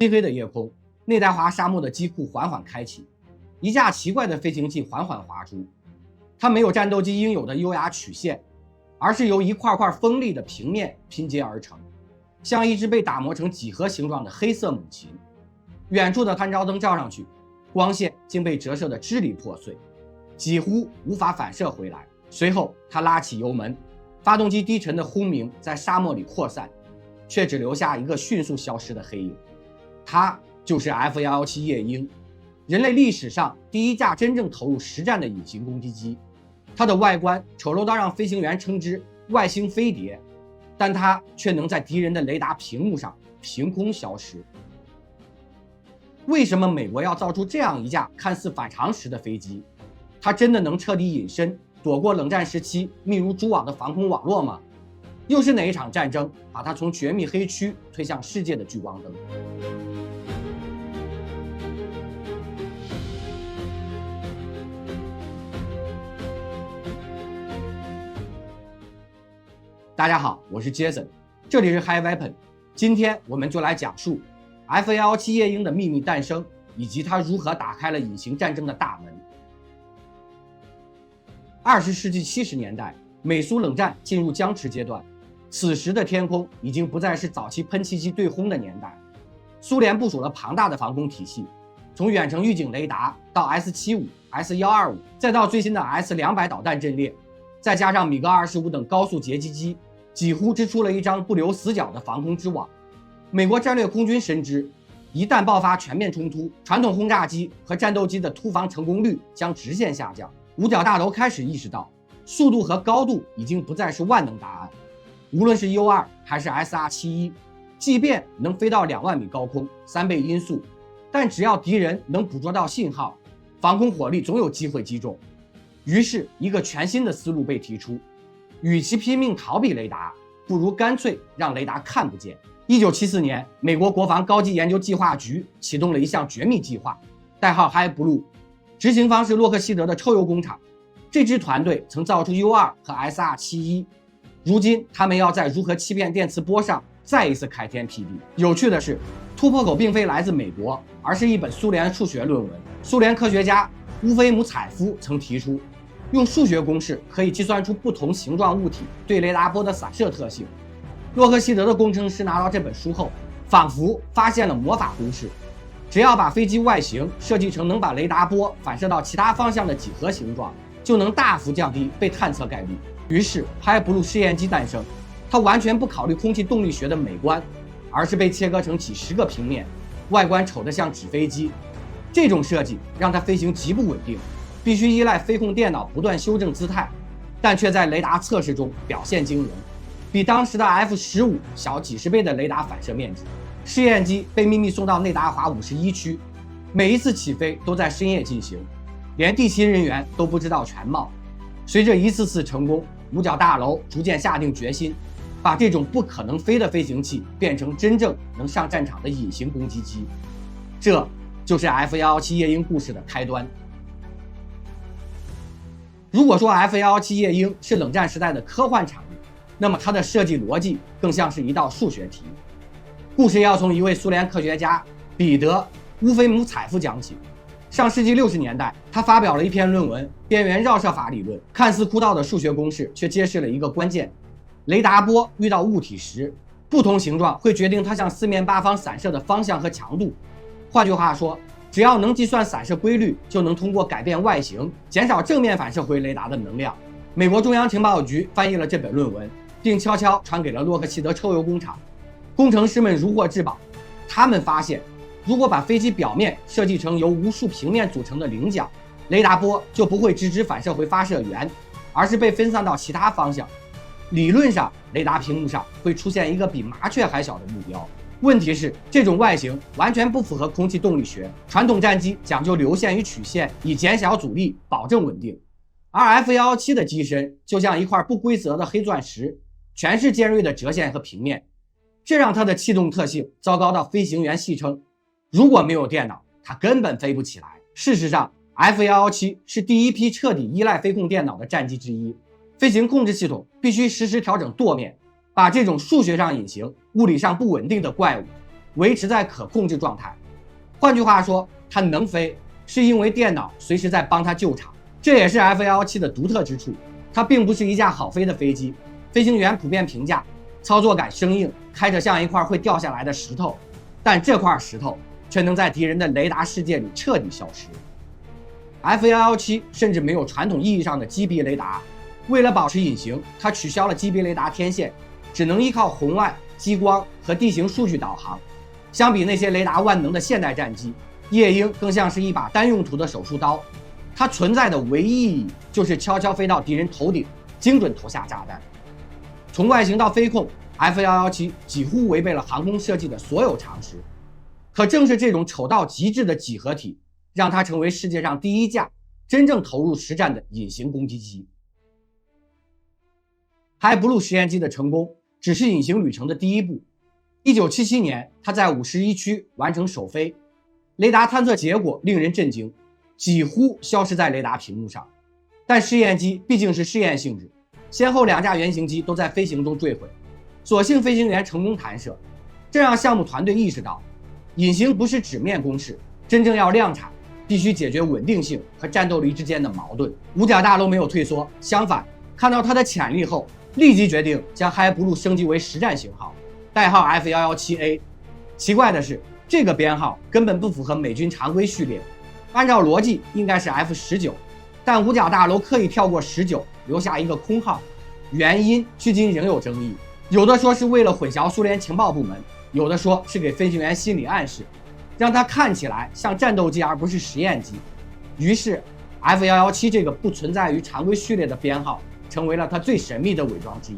漆黑的夜空，内达华沙漠的机库缓缓开启，一架奇怪的飞行器缓缓滑出。它没有战斗机应有的优雅曲线，而是由一块块锋利的平面拼接而成，像一只被打磨成几何形状的黑色母禽。远处的探照灯照上去，光线竟被折射得支离破碎，几乎无法反射回来。随后他拉起油门，发动机低沉的轰鸣在沙漠里扩散，却只留下一个迅速消失的黑影。它就是 F-117夜鹰，人类历史上第一架真正投入实战的隐形攻击机。它的外观丑陋到让飞行员称之外星飞碟，但它却能在敌人的雷达屏幕上凭空消失。为什么美国要造出这样一架看似反常识的飞机？它真的能彻底隐身，躲过冷战时期密如蛛网的防空网络吗？又是哪一场战争把它从绝密黑区推向世界的聚光灯？大家好，我是 Jason， 这里是 High Weapon。今天我们就来讲述 F-117夜鹰的秘密诞生，以及它如何打开了隐形战争的大门。20世纪70年代，美苏冷战进入僵持阶段，此时的天空已经不再是早期喷气机对轰的年代。苏联部署了庞大的防空体系，从远程预警雷达到 S-75、S-125，再到最新的 S-200导弹阵列，再加上米格25等高速截击机，几乎织出了一张不留死角的防空之网。美国战略空军深知，一旦爆发全面冲突，传统轰炸机和战斗机的突防成功率将直线下降。五角大楼开始意识到，速度和高度已经不再是万能答案。无论是 U2 还是 SR-71， 即便能飞到2万米高空，3倍音速，但只要敌人能捕捉到信号，防空火力总有机会击中。于是一个全新的思路被提出，与其拼命逃避雷达，不如干脆让雷达看不见。1974年，美国国防高级研究计划局启动了一项绝密计划，代号 High Blue， 执行方是洛克希德的臭鼬工厂。这支团队曾造出 U2 和 SR-71， 如今他们要在如何欺骗电磁波上再一次开天辟地。有趣的是，突破口并非来自美国，而是一本苏联数学论文。苏联科学家乌菲姆采夫曾提出，用数学公式可以计算出不同形状物体对雷达波的散射特性。洛克希德的工程师拿到这本书后，仿佛发现了魔法公式，只要把飞机外形设计成能把雷达波反射到其他方向的几何形状，就能大幅降低被探测概率。于是 High Blue 试验机诞生，它完全不考虑空气动力学的美观，而是被切割成几十个平面，外观丑得像纸飞机。这种设计让它飞行极不稳定，必须依赖飞控电脑不断修正姿态，但却在雷达测试中表现惊人，比当时的 F-15小几十倍的雷达反射面积。试验机被秘密送到内达华51区，每一次起飞都在深夜进行，连地勤人员都不知道全貌。随着一次次成功，五角大楼逐渐下定决心，把这种不可能飞的飞行器变成真正能上战场的隐形攻击机。这就是 F-117夜鹰故事的开端。如果说 F-117夜鹰是冷战时代的科幻产物，那么它的设计逻辑更像是一道数学题。故事要从一位苏联科学家彼得·乌菲姆采夫讲起。上世纪60年代，他发表了一篇论文《边缘绕射法理论》。看似枯燥的数学公式，却揭示了一个关键：雷达波遇到物体时，不同形状会决定它向四面八方散射的方向和强度。换句话说，只要能计算散射规律，就能通过改变外形，减少正面反射回雷达的能量。美国中央情报局翻译了这本论文，并悄悄传给了洛克希德臭鼬工厂。工程师们如获至宝，他们发现，如果把飞机表面设计成由无数平面组成的棱角，雷达波就不会直直反射回发射源，而是被分散到其他方向。理论上，雷达屏幕上会出现一个比麻雀还小的目标。问题是，这种外形完全不符合空气动力学。传统战机讲究流线与曲线，以减小阻力，保证稳定。而 F-117的机身就像一块不规则的黑钻石，全是尖锐的折线和平面，这让它的气动特性糟糕到飞行员戏称，如果没有电脑，它根本飞不起来。事实上， F-117是第一批彻底依赖飞控电脑的战机之一，飞行控制系统必须实时调整舵面，把这种数学上隐形、物理上不稳定的怪物维持在可控制状态。换句话说，它能飞，是因为电脑随时在帮它救场。这也是 F-117的独特之处，它并不是一架好飞的飞机。飞行员普遍评价操作感生硬，开着像一块会掉下来的石头，但这块石头却能在敌人的雷达世界里彻底消失。F-117甚至没有传统意义上的击逼雷达，为了保持隐形，它取消了击逼雷达天线，只能依靠红外、激光和地形数据导航。相比那些雷达万能的现代战机，夜鹰更像是一把单用途的手术刀。它存在的唯一意义就是悄悄飞到敌人头顶，精准投下炸弹。从外形到飞控， F-117几乎违背了航空设计的所有常识。可正是这种丑到极致的几何体，让它成为世界上第一架真正投入实战的隐形攻击机。High Blue 实验机的成功只是隐形旅程的第一步。1977年，它在51区完成首飞，雷达探测结果令人震惊，几乎消失在雷达屏幕上。但试验机毕竟是试验性质，先后2架原型机都在飞行中坠毁，所幸飞行员成功弹射，这让项目团队意识到，隐形不是纸面公式，真正要量产，必须解决稳定性和战斗力之间的矛盾。五角大楼没有退缩，相反，看到它的潜力后，立即决定将 High Blue 升级为实战型号，代号 F-117A。奇怪的是，这个编号根本不符合美军常规序列，按照逻辑应该是 F-19，但五角大楼刻意跳过19，留下一个空号，原因距今仍有争议。有的说是为了混淆苏联情报部门，有的说是给飞行员心理暗示，让它看起来像战斗机而不是实验机。于是 F-117这个不存在于常规序列的编号成为了它最神秘的伪装之一。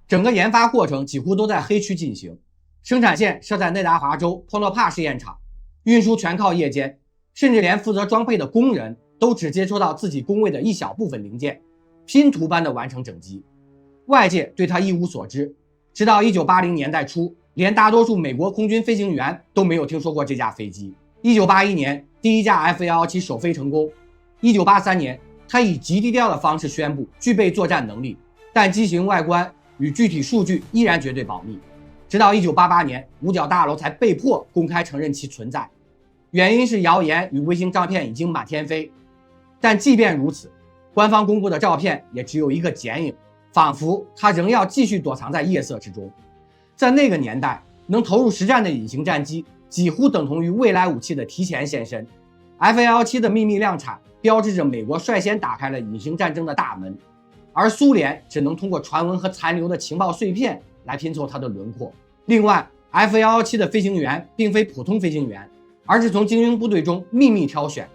整个研发过程几乎都在黑区进行，生产线设在内达华州托诺帕试验场，运输全靠夜间，甚至连负责装配的工人都只接触到自己工位的一小部分零件，拼图般的完成整机。外界对它一无所知，直到1980年代初，连大多数美国空军飞行员都没有听说过这架飞机。1981年，第一架 F-117首飞成功。1983年，它以极低调的方式宣布具备作战能力，但机型外观与具体数据依然绝对保密。直到1988年，五角大楼才被迫公开承认其存在，原因是谣言与卫星照片已经满天飞。但即便如此，官方公布的照片也只有一个剪影，仿佛它仍要继续躲藏在夜色之中。在那个年代，能投入实战的隐形战机几乎等同于未来武器的提前现身。F-117的秘密量产标志着美国率先打开了隐形战争的大门，而苏联只能通过传闻和残留的情报碎片来拼凑它的轮廓。另外， F-117的飞行员并非普通飞行员，而是从精英部队中秘密挑选，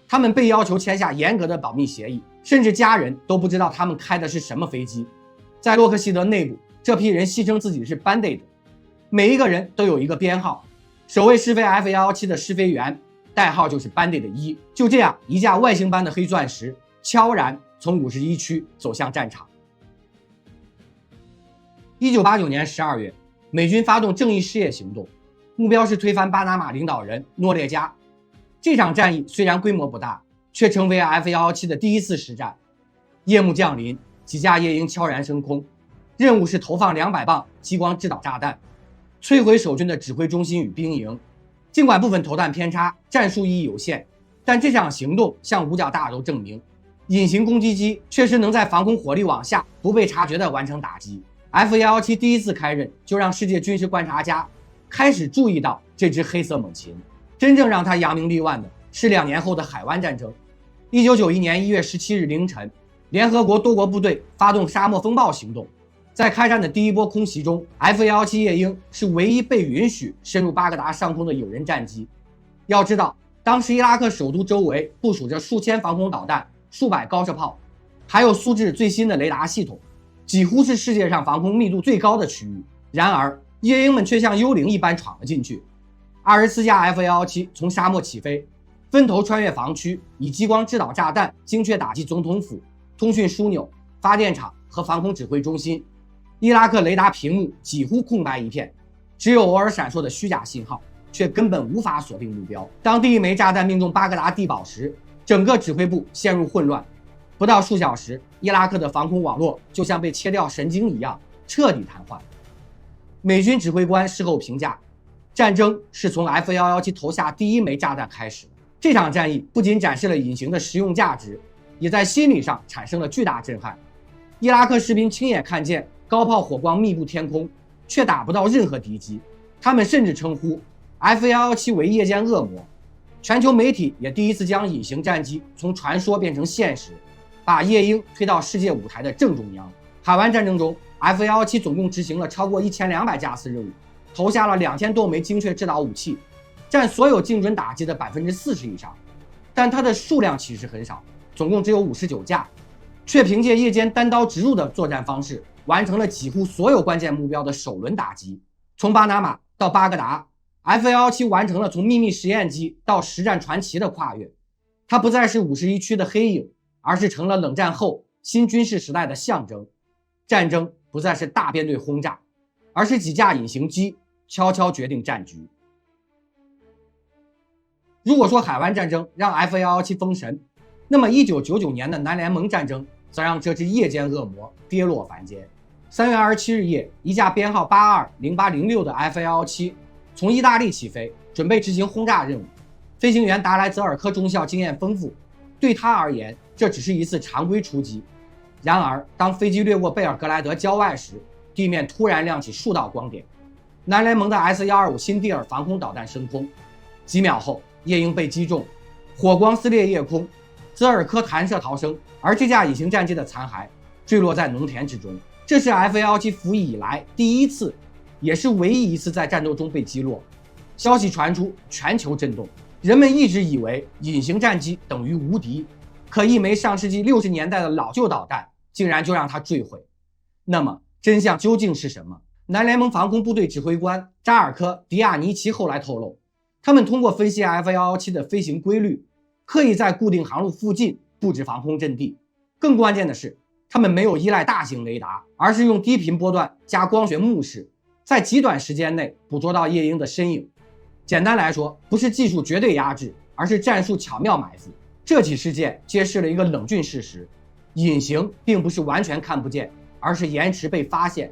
他们被要求签下严格的保密协议，甚至家人都不知道他们开的是什么飞机。在洛克希德内部，这批人戏称自己是 Bandit， 每一个人都有一个编号，首位试飞 F-117的试飞员代号就是 Bandit 1。就这样，一架外星般的黑钻石悄然从51区走向战场。1989年12月，美军发动正义事业行动，目标是推翻巴拿马领导人诺列加。这场战役虽然规模不大，却成为 F-117的第一次实战。夜幕降临，几架夜鹰悄然升空，任务是投放200磅激光制导炸弹，摧毁守军的指挥中心与兵营。尽管部分投弹偏差，战术意义有限，但这场行动向五角大楼证明，隐形攻击机确实能在防空火力网下不被察觉地完成打击。F-117第一次开刃，就让世界军事观察家开始注意到这只黑色猛禽。真正让它扬名立万的是2年后的海湾战争。1991年1月17日凌晨，联合国多国部队发动沙漠风暴行动。在开战的第一波空袭中， F-117夜鹰是唯一被允许深入巴格达上空的有人战机。要知道，当时伊拉克首都周围部署着数千防空导弹、数百高射炮，还有苏制最新的雷达系统，几乎是世界上防空密度最高的区域。然而，夜鹰们却像幽灵一般闯了进去。24架 F-117从沙漠起飞，分头穿越防区，以激光制导炸弹精确打击总统府、通讯枢纽、发电厂和防空指挥中心。伊拉克雷达屏幕几乎空白一片，只有偶尔闪烁的虚假信号，却根本无法锁定目标。当第一枚炸弹命中巴格达地堡时，整个指挥部陷入混乱。不到数小时，伊拉克的防空网络就像被切掉神经一样，彻底瘫痪。美军指挥官事后评价，战争是从 F-117投下第一枚炸弹开始的。这场战役不仅展示了隐形的实用价值，也在心理上产生了巨大震撼。伊拉克士兵亲眼看见高炮火光密布天空，却打不到任何敌机，他们甚至称呼 F-117为夜间恶魔。全球媒体也第一次将隐形战机从传说变成现实，把夜鹰推到世界舞台的正中央。海湾战争中 F-117总共执行了超过1200架次任务，投下了2000多枚精确制导武器，占所有精准打击的40%以上。但它的数量其实很少，总共只有59架，却凭借夜间单刀直入的作战方式，完成了几乎所有关键目标的首轮打击。从巴拿马到巴格达， F-117完成了从秘密实验机到实战传奇的跨越。它不再是51区的黑影，而是成了冷战后新军事时代的象征。战争不再是大编队轰炸，而是几架隐形机悄悄决定战局。如果说海湾战争让 F-117封神，那么1999年的南联盟战争则让这只夜间恶魔跌落凡间。3月27日夜，一架编号820806的 F-117从意大利起飞，准备执行轰炸任务。飞行员达莱泽尔科中校经验丰富，对他而言，这只是一次常规出击。然而，当飞机掠过贝尔格莱德郊外时，地面突然亮起数道光点。南联盟的 S-125辛蒂尔防空导弹升空，几秒后，夜鹰被击中，火光撕裂夜空，泽尔科弹射逃生，而这架隐形战机的残骸坠落在农田之中。这是 F-117服役以来第一次，也是唯一一次在战斗中被击落。消息传出，全球震动。人们一直以为隐形战机等于无敌，可一枚上世纪60年代的老旧导弹竟然就让它坠毁。那么真相究竟是什么？南联盟防空部队指挥官扎尔科·迪亚尼奇后来透露，他们通过分析 F-117的飞行规律，刻意在固定航路附近布置防空阵地。更关键的是，他们没有依赖大型雷达，而是用低频波段加光学目视，在极短时间内捕捉到夜鹰的身影。简单来说，不是技术绝对压制，而是战术巧妙埋伏。这起事件揭示了一个冷峻事实：隐形并不是完全看不见，而是延迟被发现。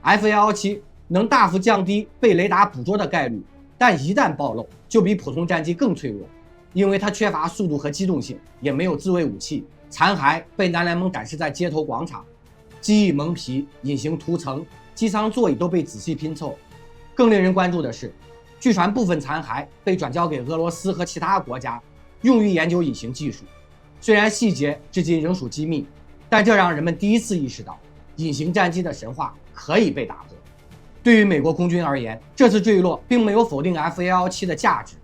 F-117能大幅降低被雷达捕捉的概率，但一旦暴露，就比普通战机更脆弱，因为它缺乏速度和机动性，也没有自卫武器。残骸被南联盟展示在街头广场，机翼蒙皮、隐形涂层、机舱座椅都被仔细拼凑。更令人关注的是，据传部分残骸被转交给俄罗斯和其他国家，用于研究隐形技术。虽然细节至今仍属机密，但这让人们第一次意识到，隐形战机的神话可以被打破。对于美国空军而言，这次坠落并没有否定 F-117的价值。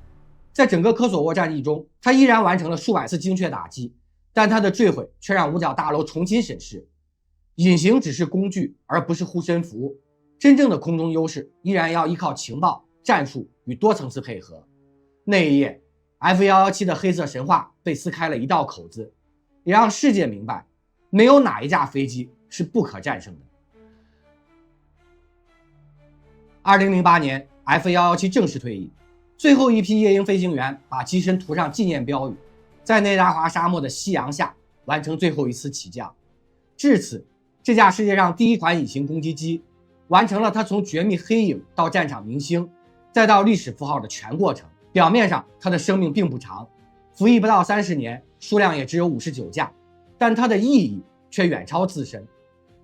在整个科索沃战役中，它依然完成了数百次精确打击，但它的坠毁却让五角大楼重新审视。隐形只是工具，而不是护身符。真正的空中优势依然要依靠情报、战术与多层次配合。那一夜 F-117的黑色神话被撕开了一道口子，也让世界明白，没有哪一架飞机是不可战胜的。2008年 F-117正式退役，最后一批夜鹰飞行员把机身涂上纪念标语，在内达华沙漠的夕阳下完成最后一次起降。至此，这架世界上第一款隐形攻击机完成了它从绝密黑影到战场明星再到历史符号的全过程。表面上它的生命并不长，服役不到30年，数量也只有59架，但它的意义却远超自身。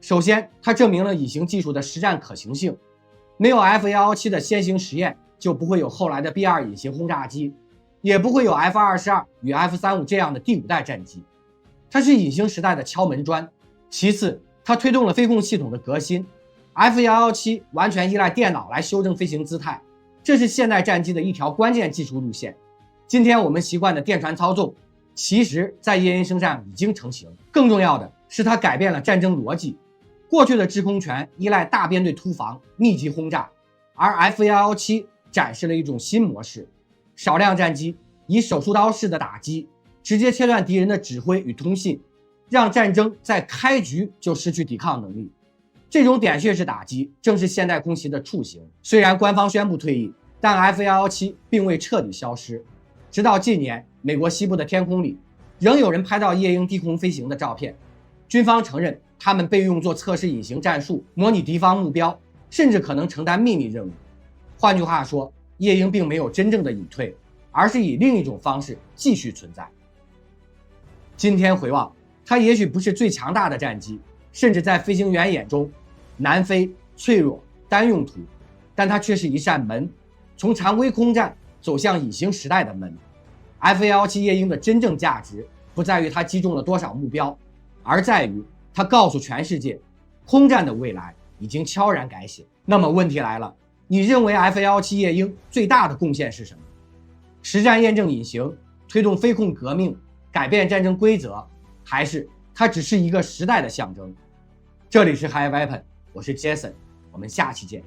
首先，它证明了隐形技术的实战可行性。没有 F-117的先行实验，就不会有后来的 B-2 隐形轰炸机，也不会有 F-22 与 F-35这样的第5代战机。它是隐形时代的敲门砖。其次，它推动了飞控系统的革新。F-117完全依赖电脑来修正飞行姿态，这是现代战机的一条关键技术路线。今天我们习惯的电传操纵，其实在夜鹰身上已经成型。更重要的是，它改变了战争逻辑。过去的制空权依赖大编队突防、密集轰炸，而 F-117展示了一种新模式：少量战机以手术刀式的打击，直接切断敌人的指挥与通信，让战争在开局就失去抵抗能力。这种点穴式打击正是现代空袭的雏形。虽然官方宣布退役，但 F-117并未彻底消失。直到近年，美国西部的天空里仍有人拍到夜鹰低空飞行的照片。军方承认，他们被用作测试隐形战术，模拟敌方目标，甚至可能承担秘密任务。换句话说，夜鹰并没有真正的隐退，而是以另一种方式继续存在。今天回望，它也许不是最强大的战机，甚至在飞行员眼中难飞、脆弱、单用途，但它却是一扇门，从常规空战走向隐形时代的门。F-117夜鹰的真正价值不在于它击中了多少目标，而在于它告诉全世界，空战的未来已经悄然改写。那么问题来了，你认为 F-117夜鹰最大的贡献是什么？实战验证隐形，推动飞控革命，改变战争规则，还是它只是一个时代的象征？这里是 High Weapon， 我是 Jason， 我们下期见。